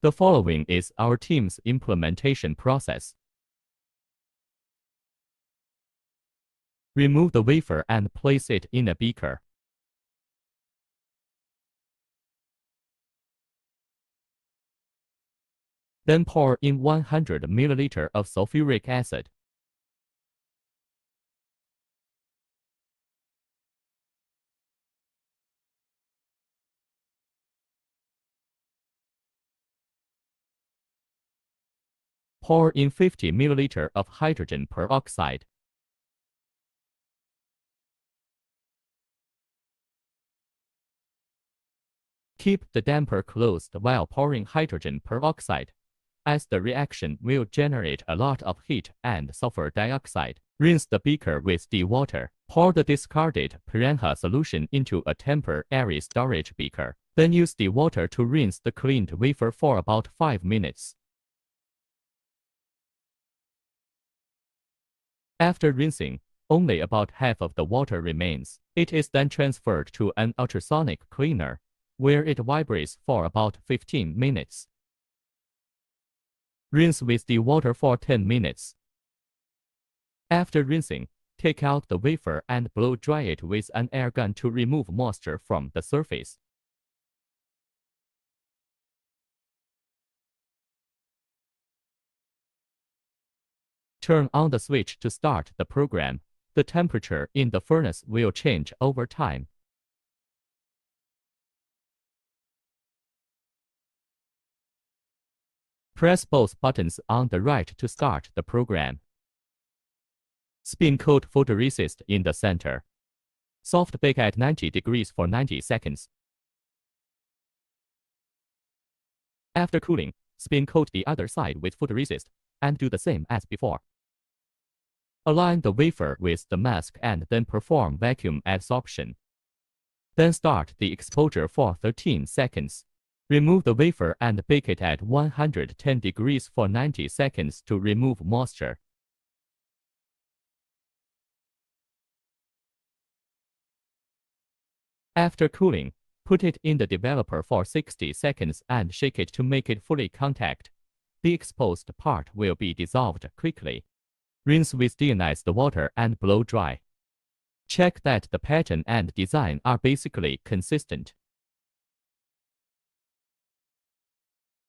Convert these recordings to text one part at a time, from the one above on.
The following is our team's implementation process. Remove the wafer and place it in a beaker. Then pour in 100 ml of sulfuric acid. Pour in 50 ml of hydrogen peroxide. Keep the damper closed while pouring hydrogen peroxide, as the reaction will generate a lot of heat and sulfur dioxide. Rinse the beaker with dewater. Pour the discarded piranha solution into a temporary storage beaker. Then use dewater to rinse the cleaned wafer for about 5 minutes. After rinsing, only about half of the water remains. It is then transferred to an ultrasonic cleaner, where it vibrates for about 15 minutes. Rinse with dewater for 10 minutes. After rinsing, take out the wafer and blow dry it with an air gun to remove moisture from the surface. Turn on the switch to start the program. The temperature in the furnace will change over time. Press both buttons on the right to start the program. Spin coat photoresist in the center. Soft bake at 90 degrees for 90 seconds. After cooling, spin coat the other side with photoresist, and do the same as before. Align the wafer with the mask and then perform vacuum adsorption. Then start the exposure for 13 seconds. Remove the wafer and bake it at 110 degrees for 90 seconds to remove moisture. After cooling, put it in the developer for 60 seconds and shake it to make it fully contact. The exposed part will be dissolved quickly. Rinse with deionized water and blow dry. Check that the pattern and design are basically consistent.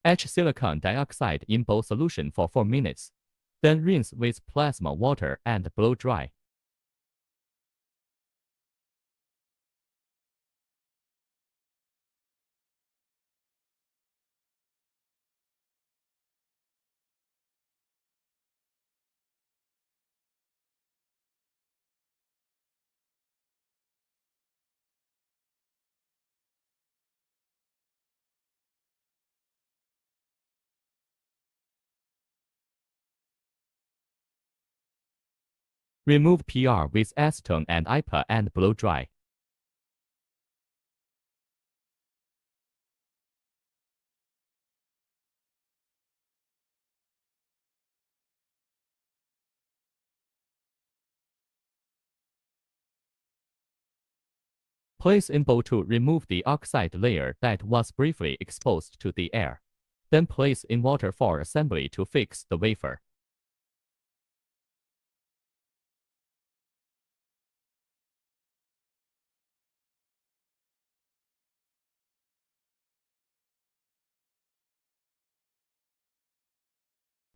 Etch silicon dioxide in both solution for 4 minutes. Then rinse with plasma water and blow dry. Remove PR with acetone and IPA and blow dry. Place in bowl to remove the oxide layer that was briefly exposed to the air. Then place in water for assembly to fix the wafer.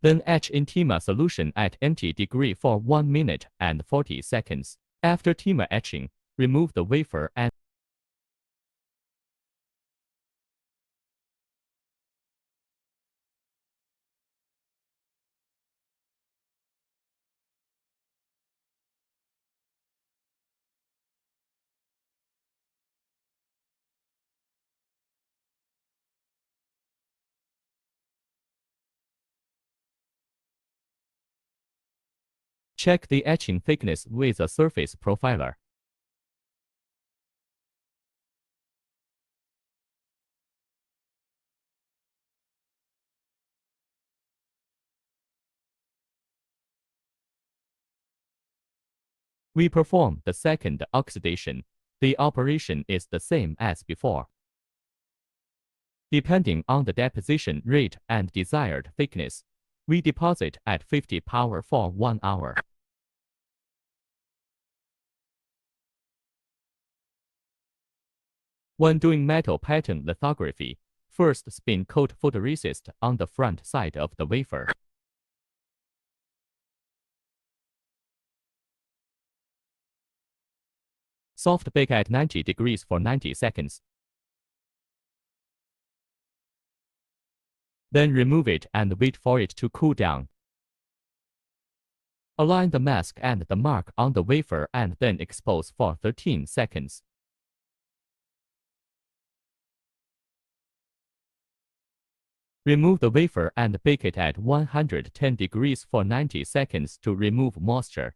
Then etch in TEMA solution at empty degree for 1 minute and 40 seconds. After TEMA etching, remove the wafer and check the etching thickness with a surface profiler. We perform the second oxidation. The operation is the same as before. Depending on the deposition rate and desired thickness, we deposit at 50 power for 1 hour. When doing metal pattern lithography, first spin coat photoresist on the front side of the wafer. Soft bake at 90 degrees for 90 seconds. Then remove it and wait for it to cool down. Align the mask and the mark on the wafer and then expose for 13 seconds. Remove the wafer and bake it at 110 degrees for 90 seconds to remove moisture.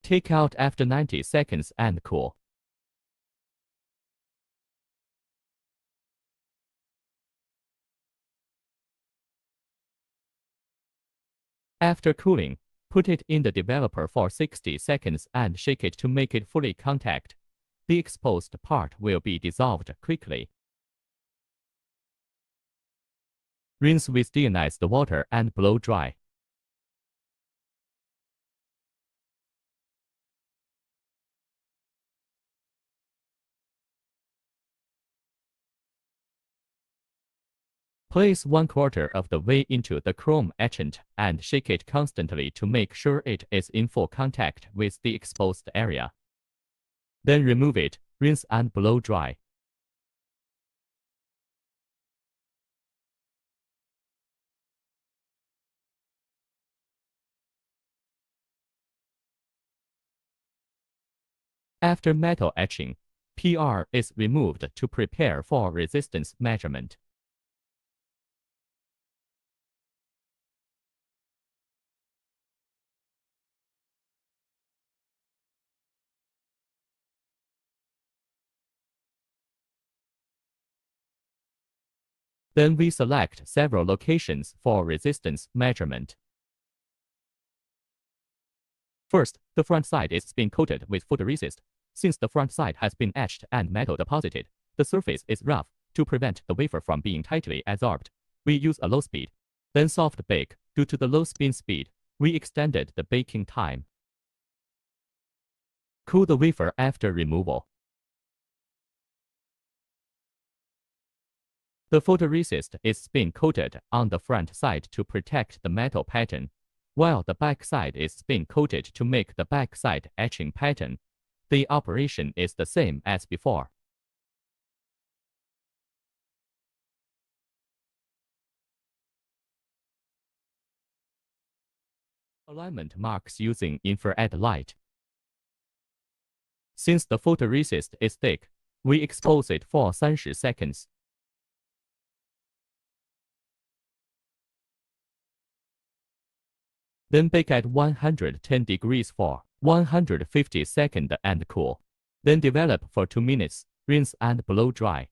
Take out after 90 seconds and cool. After cooling, put it in the developer for 60 seconds and shake it to make it fully contact. The exposed part will be dissolved quickly. Rinse with deionized water and blow dry. Place 1/4 of the way into the chrome etchant and shake it constantly to make sure it is in full contact with the exposed area. Then remove it, rinse and blow dry. After metal etching, PR is removed to prepare for resistance measurement. Then we select several locations for resistance measurement. First, the front side is spin coated with photoresist. Since the front side has been etched and metal deposited, the surface is rough. To prevent the wafer from being tightly adsorbed, we use a low speed. Then soft bake. Due to the low spin speed, we extended the baking time. Cool the wafer after removal. The photoresist is spin coated on the front side to protect the metal pattern, while the back side is spin coated to make the back side etching pattern. The operation is the same as before. Alignment marks using infrared light. Since the photoresist is thick, we expose it for 30 seconds. Then bake at 110 degrees for 150 seconds and cool. Then develop for 2 minutes, rinse and blow dry.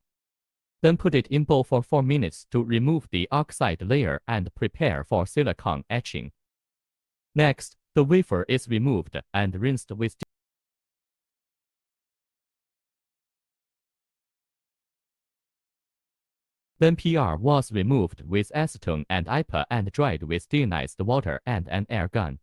Then put it in bowl for 4 minutes to remove the oxide layer and prepare for silicon etching. Next, the wafer is removed and rinsed with Then PR was removed with acetone and IPA and dried with deionized water and an air gun.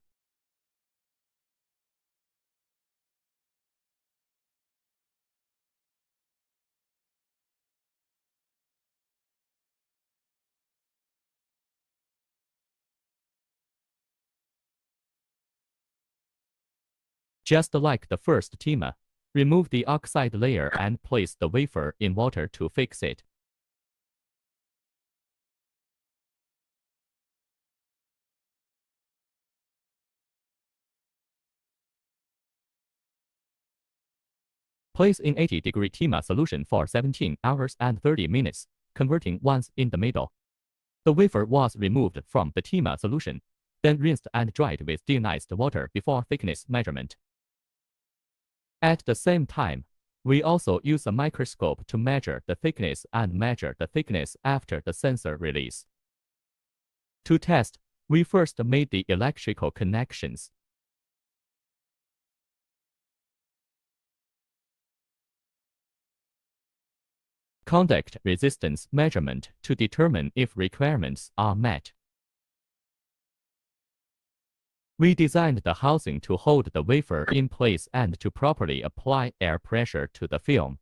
Just like the first TEMA, remove the oxide layer and place the wafer in water to fix it. Place in 80-degree TEMA solution for 17 hours and 30 minutes, converting once in the middle. The wafer was removed from the TEMA solution, then rinsed and dried with deionized water before thickness measurement. At the same time, we also use a microscope to measure the thickness and measure the thickness after the sensor release. To test, we first made the electrical connections. contact resistance measurement to determine if requirements are met. We designed the housing to hold the wafer in place and to properly apply air pressure to the film.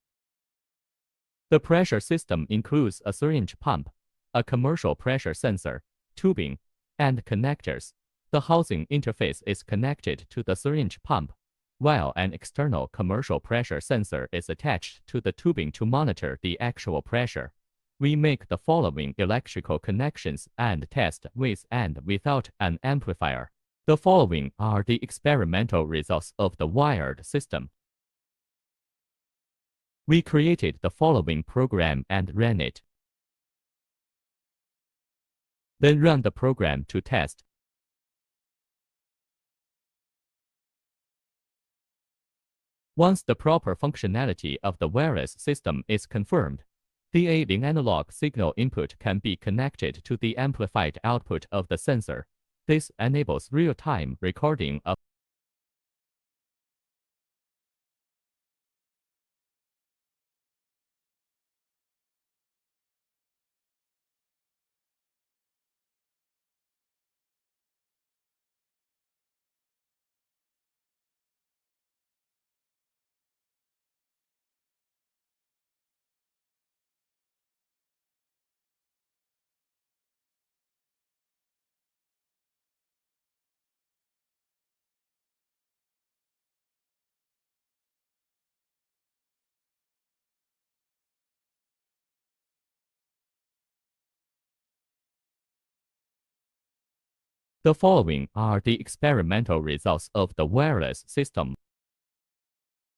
The pressure system includes a syringe pump, a commercial pressure sensor, tubing, and connectors. The housing interface is connected to the syringe pump, while an external commercial pressure sensor is attached to the tubing to monitor the actual pressure. We make the following electrical connections and test with and without an amplifier. The following are the experimental results of the wired system. We created the following program and ran it. Then run the program to test. Once the proper functionality of the wireless system is confirmed, the A0 analog signal input can be connected to the amplified output of the sensor. This enables real-time recording of The following are the experimental results of the wireless system.